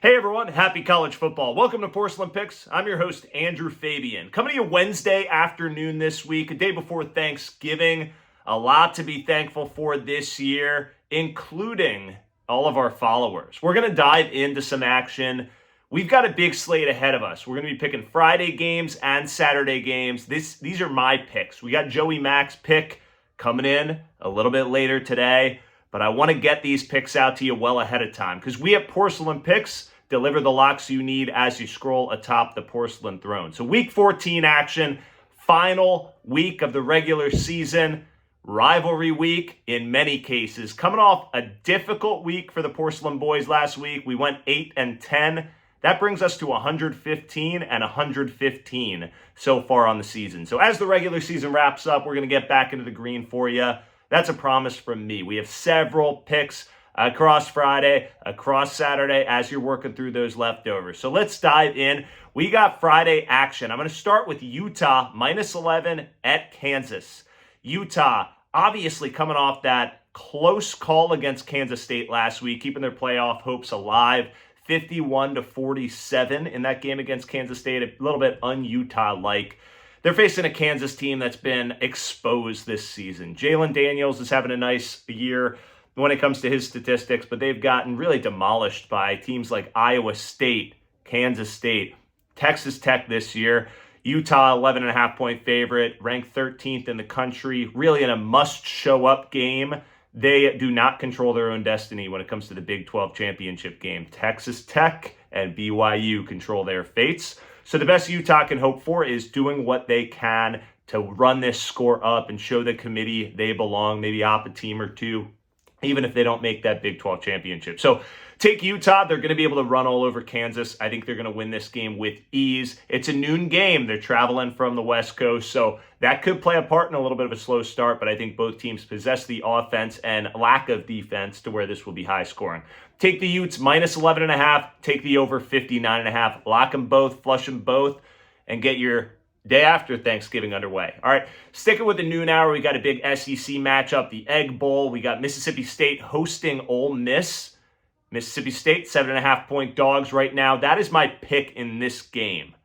Hey everyone, happy college football. Welcome to Porcelain Picks. I'm your host, Andrew Fabian. Coming to you Wednesday afternoon this week, a day before Thanksgiving. A lot to be thankful for this year, including all of our followers. We're going to dive into some action. We've got a big slate ahead of us. We're going to be picking Friday games and Saturday games. These are my picks. We got Joey Mack's pick coming in a little bit later today, but I want to get these picks out to you well ahead of time because we at Porcelain Picks deliver the locks you need as you scroll atop the porcelain throne. So week 14 action, final week of the regular season, rivalry week in many cases. Coming off a difficult week for the Porcelain boys last week, we went 8-10. That brings us to 115 and 115 so far on the season. So as the regular season wraps up, we're going to get back into the green for you. That's a promise from me. We have several picks across Friday, across Saturday, as you're working through those leftovers. So let's dive in. We got Friday action. I'm going to start with Utah, -11 at Kansas. Utah, obviously coming off that close call against Kansas State last week, keeping their playoff hopes alive, 51-47 in that game against Kansas State, a little bit un-Utah-like. They're facing a Kansas team that's been exposed this season. Jalen Daniels is having a nice year when it comes to his statistics, but they've gotten really demolished by teams like Iowa State, Kansas State, Texas Tech this year. Utah, 11.5-point favorite, ranked 13th in the country, really in a must-show-up game. They do not control their own destiny when it comes to the Big 12 championship game. Texas Tech and BYU control their fates. So the best Utah can hope for is doing what they can to run this score up and show the committee they belong, maybe op a team or two, even if they don't make that Big 12 championship. So take Utah. They're going to be able to run all over Kansas. I think they're going to win this game with ease. It's a noon game. They're traveling from the West Coast, so that could play a part in a little bit of a slow start, but I think both teams possess the offense and lack of defense to where this will be high scoring. Take the Utes, -11.5. Take the over 59.5. Lock them both, flush them both, and get your day after Thanksgiving underway. All right, sticking with the noon hour, we got a big SEC matchup, the Egg Bowl. We got Mississippi State hosting Ole Miss. Mississippi State, 7.5-point dogs right now. That is my pick in this game.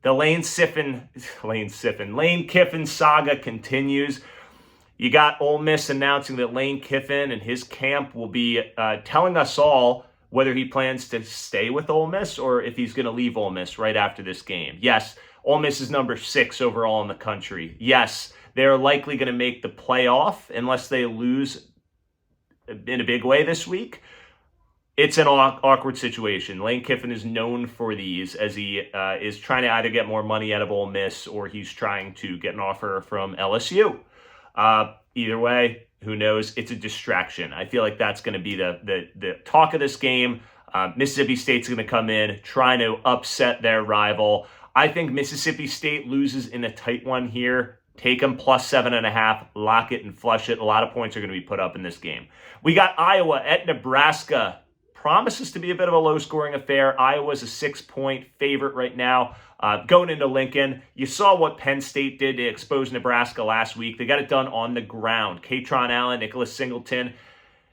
The Lane Kiffin saga continues. You got Ole Miss announcing that Lane Kiffin and his camp will be telling us all whether he plans to stay with Ole Miss or if he's going to leave Ole Miss right after this game. Yes, Ole Miss is number 6 overall in the country. Yes, they're likely going to make the playoff unless they lose in a big way this week. It's an awkward situation. Lane Kiffin is known for these as he is trying to either get more money out of Ole Miss or he's trying to get an offer from LSU. Either way, who knows? It's a distraction. I feel like that's going to be the talk of this game. Mississippi State's going to come in trying to upset their rival. I think Mississippi State loses in a tight one here. Take them +7.5, lock it and flush it. A lot of points are going to be put up in this game. We got Iowa at Nebraska. Promises to be a bit of a low-scoring affair. Iowa's a 6-point favorite right now. Going into Lincoln, you saw what Penn State did to expose Nebraska last week. They got it done on the ground. Katron Allen, Nicholas Singleton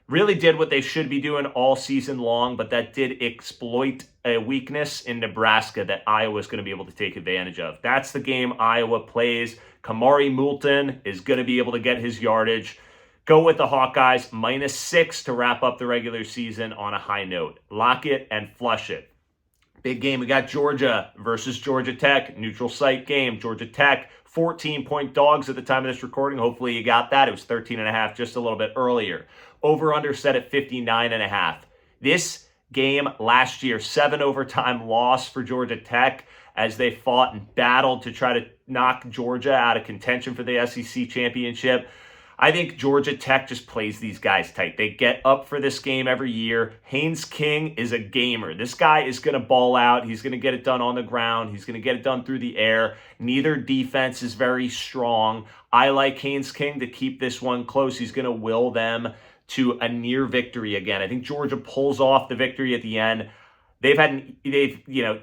really did what they should be doing all season long, but that did exploit a weakness in Nebraska that Iowa's going to be able to take advantage of. That's the game Iowa plays. Kamari Moulton is going to be able to get his yardage. Go with the Hawkeyes, -6 to wrap up the regular season on a high note. Lock it and flush it. Big game, we got Georgia versus Georgia Tech. Neutral site game. Georgia Tech, 14-point dogs at the time of this recording. Hopefully you got that. It was 13.5 just a little bit earlier. Over-under set at 59.5. This game last year, 7 overtime loss for Georgia Tech as they fought and battled to try to knock Georgia out of contention for the SEC championship. I think Georgia Tech just plays these guys tight. They get up for this game every year. Haynes King is a gamer. This guy is going to ball out. He's going to get it done on the ground. He's going to get it done through the air. Neither defense is very strong. I like Haynes King to keep this one close. He's going to will them to a near victory again. I think Georgia pulls off the victory at the end.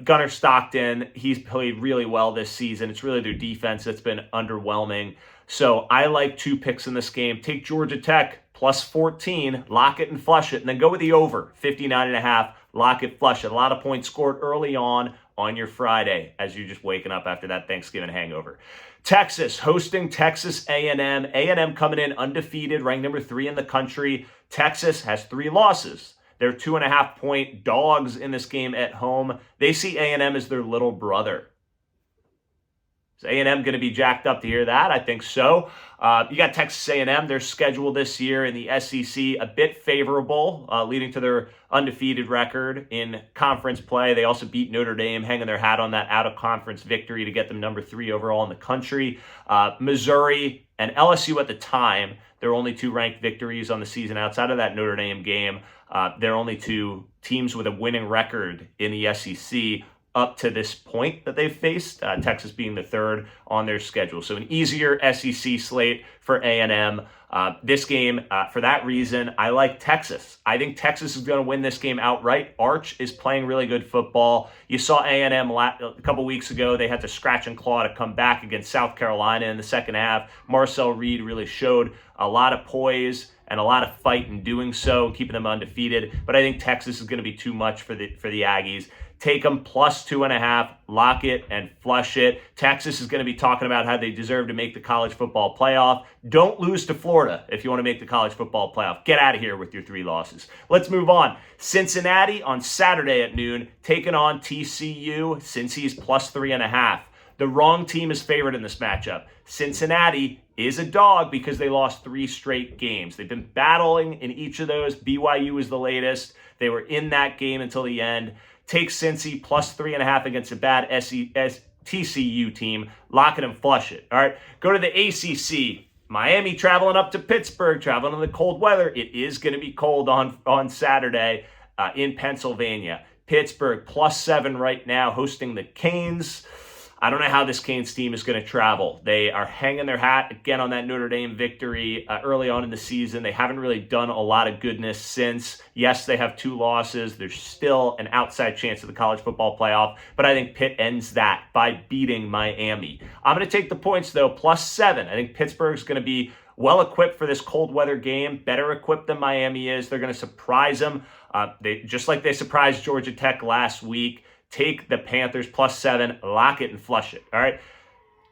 Gunnar Stockton, he's played really well this season. It's really their defense that's been underwhelming. So I like 2 picks in this game. Take Georgia Tech +14, lock it and flush it, and then go with the over, 59.5. Lock it, flush it. A lot of points scored early on your Friday as you're just waking up after that Thanksgiving hangover. Texas hosting Texas A&M. A&M coming in undefeated, ranked number 3 in the country. Texas has 3 losses. They're 2.5-point dogs in this game at home. They see A&M as their little brother. Is A&M going to be jacked up to hear that? I think so. You got Texas A&M. Their schedule this year in the SEC a bit favorable, leading to their undefeated record in conference play. They also beat Notre Dame, hanging their hat on that out-of-conference victory to get them number 3 overall in the country. Missouri and LSU at the time, their only 2 ranked victories on the season outside of that Notre Dame game. They're only 2 teams with a winning record in the SEC up to this point that they've faced, Texas being the 3rd on their schedule. So an easier SEC slate for A&M. This game, for that reason, I like Texas. I think Texas is going to win this game outright. Arch is playing really good football. You saw A&M a couple weeks ago. They had to scratch and claw to come back against South Carolina in the second half. Marcel Reed really showed a lot of poise and a lot of fight in doing so, keeping them undefeated. But I think Texas is going to be too much for the Aggies. Take them plus 2.5, lock it and flush it. Texas is going to be talking about how they deserve to make the college football playoff. Don't lose to Florida if you want to make the college football playoff. Get out of here with your 3 losses. Let's move on. Cincinnati on Saturday at noon, taking on TCU. Cincy's plus 3.5. The wrong team is favored in this matchup. Cincinnati is a dog because they lost 3 straight games. They've been battling in each of those. BYU is the latest. They were in that game until the end. Take Cincy plus 3.5 against a bad TCU team. Lock it and flush it. All right, go to the ACC. Miami traveling up to Pittsburgh, traveling in the cold weather. It is going to be cold on Saturday in Pennsylvania. Pittsburgh plus 7 right now, hosting the Canes. I don't know how this Canes team is going to travel. They are hanging their hat again on that Notre Dame victory early on in the season. They haven't really done a lot of goodness since. Yes, they have 2 losses. There's still an outside chance of the college football playoff, but I think Pitt ends that by beating Miami. I'm going to take the points, though, plus 7. I think Pittsburgh's going to be well equipped for this cold weather game, better equipped than Miami is. They're going to surprise them, just like they surprised Georgia Tech last week. Take the Panthers plus 7, lock it and flush it. All right.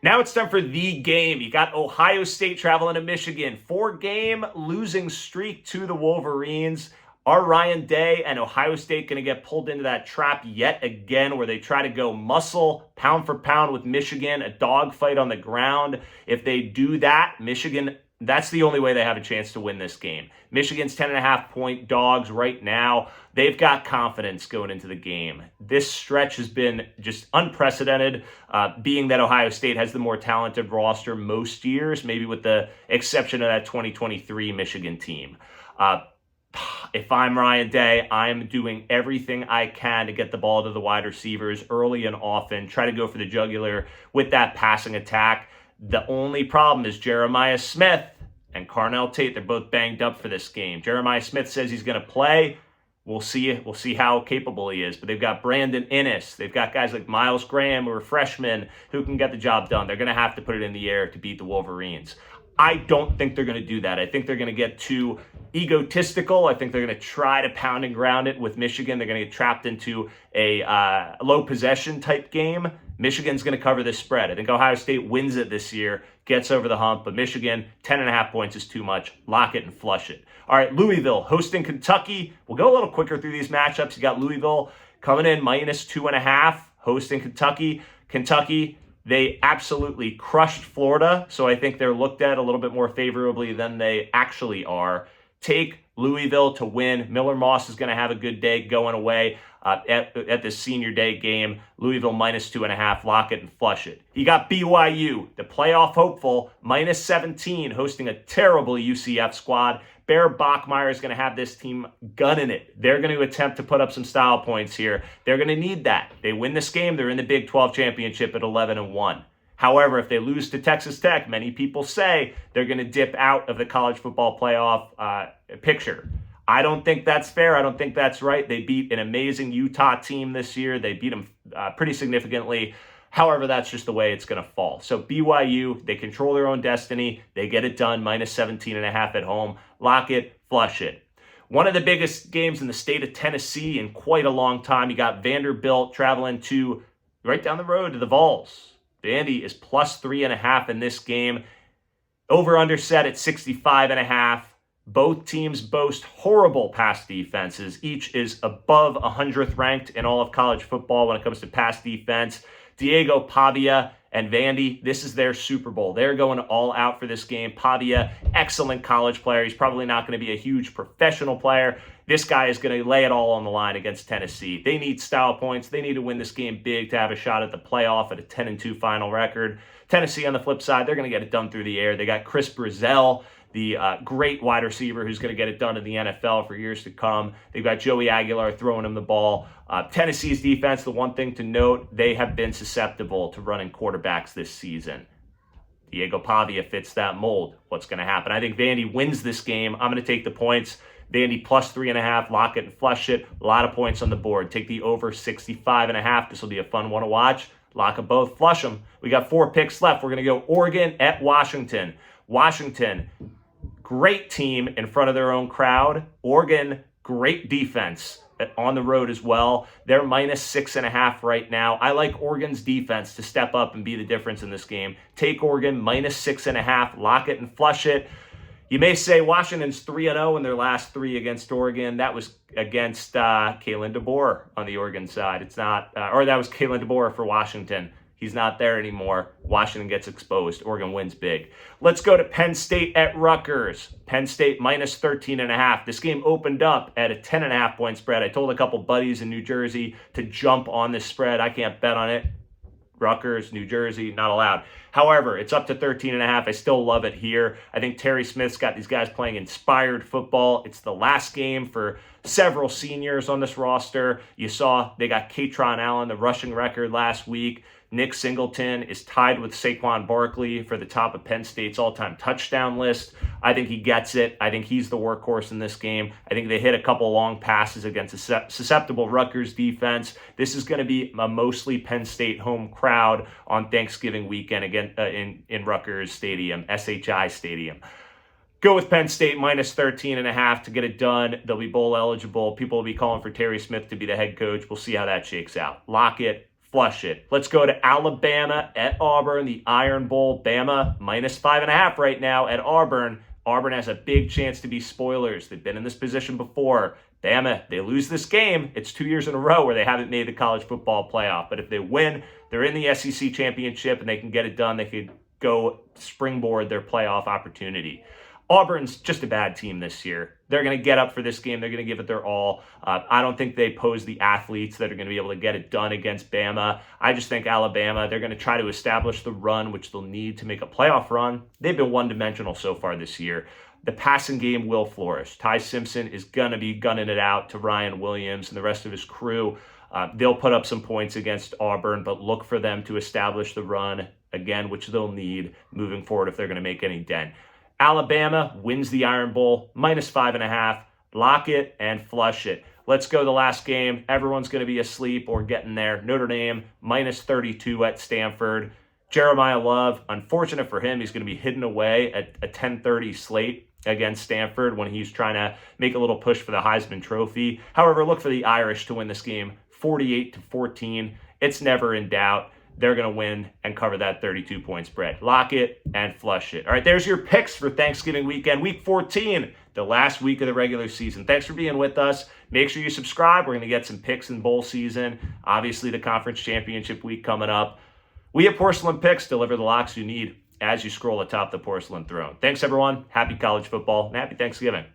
Now it's time for the game. You got Ohio State traveling to Michigan. 4-game losing streak to the Wolverines. Are Ryan Day and Ohio State going to get pulled into that trap yet again where they try to go muscle, pound for pound with Michigan, a dogfight on the ground? If they do that, Michigan, that's the only way they have a chance to win this game. Michigan's 10.5-point dogs right now. They've got confidence going into the game. This stretch has been just unprecedented, being that Ohio State has the more talented roster most years, maybe with the exception of that 2023 Michigan team. If I'm Ryan Day, I'm doing everything I can to get the ball to the wide receivers early and often, try to go for the jugular with that passing attack. The only problem is Jeremiah Smith and Carnell Tate. They're both banged up for this game. Jeremiah Smith says he's going to play. We'll see how capable he is. But they've got Brandon Inniss. They've got guys like Miles Graham, who are freshmen, who can get the job done. They're going to have to put it in the air to beat the Wolverines. I don't think they're going to do that. I think they're going to get too egotistical. I think they're going to try to pound and ground it with Michigan. They're going to get trapped into a low possession type game. Michigan's going to cover this spread. I think Ohio State wins it this year, gets over the hump, but Michigan, 10.5 points is too much. Lock it and flush it. All right, Louisville hosting Kentucky. We'll go a little quicker through these matchups. You got Louisville coming in minus 2.5, hosting Kentucky. Kentucky, they absolutely crushed Florida, so I think they're looked at a little bit more favorably than they actually are. Take Louisville to win. Miller Moss is going to have a good day going away at the senior day game. Louisville minus 2.5. Lock it and flush it. You got BYU, the playoff hopeful, minus 17, hosting a terrible UCF squad. Bear Bachmeier is going to have this team gunning it. They're going to attempt to put up some style points here. They're going to need that. They win this game, they're in the Big 12 championship at 11-1. However, if they lose to Texas Tech, many people say they're going to dip out of the college football playoff picture. I don't think that's fair. I don't think that's right. They beat an amazing Utah team this year. They beat them pretty significantly. However, that's just the way it's going to fall. So BYU, they control their own destiny. They get it done, minus 17.5 at home. Lock it, flush it. One of the biggest games in the state of Tennessee in quite a long time. You got Vanderbilt traveling to right down the road to the Vols. Vandy is plus 3.5 in this game. Over-under set at 65.5. Both teams boast horrible pass defenses. Each is above 100th ranked in all of college football when it comes to pass defense. Diego Pavia and Vandy, this is their Super Bowl. They're going all out for this game. Pavia, excellent college player. He's probably not going to be a huge professional player. This guy is going to lay it all on the line against Tennessee. They need style points. They need to win this game big to have a shot at the playoff at a 10-2 final record. Tennessee, on the flip side, they're going to get it done through the air. They got Chris Brazell, the great wide receiver who's going to get it done in the NFL for years to come. They've got Joey Aguilar throwing him the ball. Tennessee's defense, the one thing to note, they have been susceptible to running quarterbacks this season. Diego Pavia fits that mold. What's going to happen? I think Vandy wins this game. I'm going to take the points. Vandy plus 3.5, lock it and flush it. A lot of points on the board. Take the over 65.5. This will be a fun one to watch. Lock them both, flush them. We got 4 picks left. We're going to go Oregon at Washington. Washington, great team in front of their own crowd. Oregon, great defense on the road as well. They're minus 6.5 right now. I like Oregon's defense to step up and be the difference in this game. Take Oregon minus 6.5, lock it and flush it. You may say Washington's 3-0 in their last 3 against Oregon. That was against Kalen DeBoer on the Oregon side. It's not, or that was Kalen DeBoer for Washington. He's not there anymore. Washington gets exposed. Oregon wins big. Let's go to Penn State at Rutgers. Penn State minus 13.5. This game opened up at a 10.5 point spread. I told a couple buddies in New Jersey to jump on this spread. I can't bet on it. Rutgers, New Jersey, not allowed. However, it's up to 13.5. I still love it here. I think Terry Smith's got these guys playing inspired football. It's the last game for several seniors on this roster. You saw they got Katron Allen, the rushing record last week. Nick Singleton is tied with Saquon Barkley for the top of Penn State's all-time touchdown list. I think he gets it. I think he's the workhorse in this game. I think they hit a couple long passes against a susceptible Rutgers defense. This is going to be a mostly Penn State home crowd on Thanksgiving weekend again in Rutgers Stadium, SHI Stadium. Go with Penn State minus 13.5 to get it done. They'll be bowl eligible. People will be calling for Terry Smith to be the head coach. We'll see how that shakes out. Lock it. Flush it. Let's go to Alabama at Auburn, the Iron Bowl. Bama minus 5.5 right now at Auburn. Auburn has a big chance to be spoilers. They've been in this position before. Bama, they lose this game. It's 2 years in a row where they haven't made the college football playoff. But if they win, they're in the SEC championship and they can get it done. They could go springboard their playoff opportunity. Auburn's just a bad team this year. They're going to get up for this game. They're going to give it their all. I don't think they pose the athletes that are going to be able to get it done against Bama. I just think Alabama, they're going to try to establish the run, which they'll need to make a playoff run. They've been one-dimensional so far this year. The passing game will flourish. Ty Simpson is going to be gunning it out to Ryan Williams and the rest of his crew. They'll put up some points against Auburn, but look for them to establish the run, again, which they'll need moving forward if they're going to make any dent. Alabama wins the Iron Bowl, minus 5.5. Lock it and flush it. Let's go to the last game. Everyone's going to be asleep or getting there. Notre Dame, minus 32 at Stanford. Jeremiah Love, unfortunate for him, he's going to be hidden away at a 10:30 slate against Stanford when he's trying to make a little push for the Heisman Trophy. However, look for the Irish to win this game, 48-14. It's never in doubt. They're going to win and cover that 32-point spread. Lock it and flush it. All right, there's your picks for Thanksgiving weekend, week 14, the last week of the regular season. Thanks for being with us. Make sure you subscribe. We're going to get some picks in bowl season. Obviously, the conference championship week coming up. We at Porcelain Picks deliver the locks you need as you scroll atop the porcelain throne. Thanks, everyone. Happy college football and happy Thanksgiving.